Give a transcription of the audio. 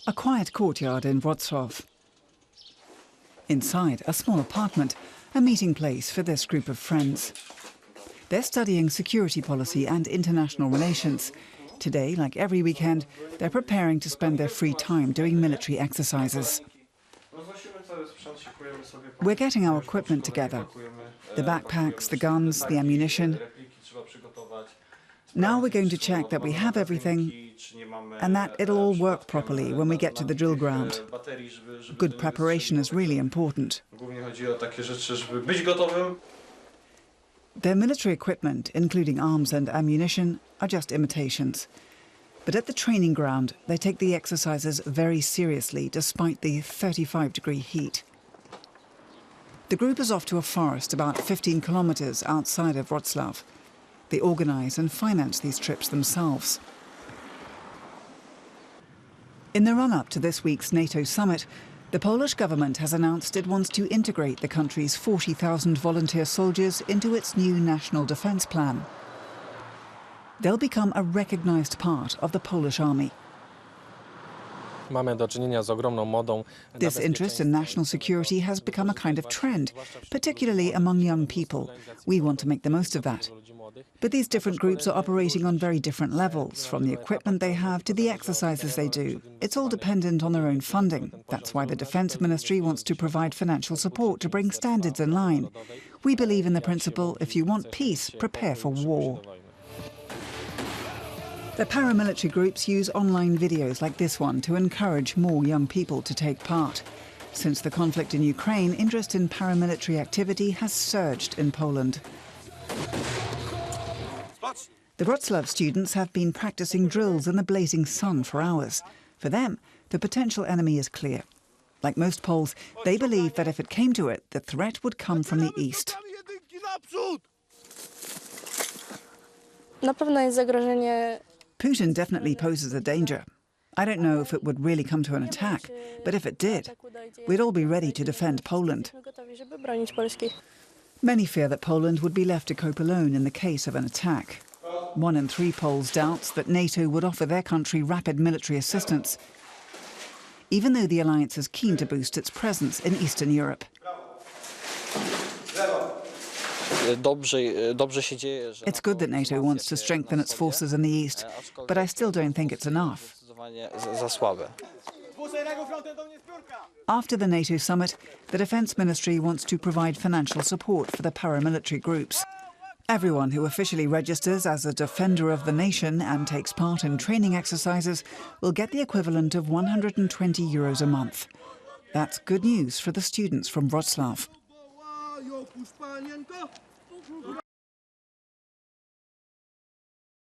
A quiet courtyard in Warsaw. Inside, a small apartment, a meeting place for this group of friends. They're studying security policy and international relations. Today, like every weekend, they're preparing to spend their free time doing military exercises. We're getting our equipment together. The backpacks, the guns, the ammunition. Now we're going to check that we have everything and that it'll all work properly when we get to the drill ground. Good preparation is really important. Their military equipment, including arms and ammunition, are just imitations. But at the training ground, they take the exercises very seriously, despite the 35-degree heat. The group is off to a forest about 15 kilometers outside of Warsaw. They organize and finance these trips themselves. In the run-up to this week's NATO summit, the Polish government has announced it wants to integrate the country's 40,000 volunteer soldiers into its new national defense plan. They'll become a recognized part of the Polish army. This interest in national security has become a kind of trend, particularly among young people. We want to make the most of that. But these different groups are operating on very different levels, from the equipment they have to the exercises they do. It's all dependent on their own funding. That's why the Defense Ministry wants to provide financial support to bring standards in line. We believe in the principle, if you want peace, prepare for war. The paramilitary groups use online videos like this one to encourage more young people to take part. Since the conflict in Ukraine, interest in paramilitary activity has surged in Poland. The Wrocław students have been practicing drills in the blazing sun for hours. For them, the potential enemy is clear. Like most Poles, they believe that if it came to it, the threat would come from the east. Putin definitely poses a danger. I don't know if it would really come to an attack, but if it did, we'd all be ready to defend Poland. Many fear that Poland would be left to cope alone in the case of an attack. 1 in 3 Poles doubts that NATO would offer their country rapid military assistance, even though the alliance is keen to boost its presence in Eastern Europe. It's good that NATO wants to strengthen its forces in the east, but I still don't think it's enough. After the NATO summit, the Defense Ministry wants to provide financial support for the paramilitary groups. Everyone who officially registers as a defender of the nation and takes part in training exercises will get the equivalent of €120 a month. That's good news for the students from Wrocław.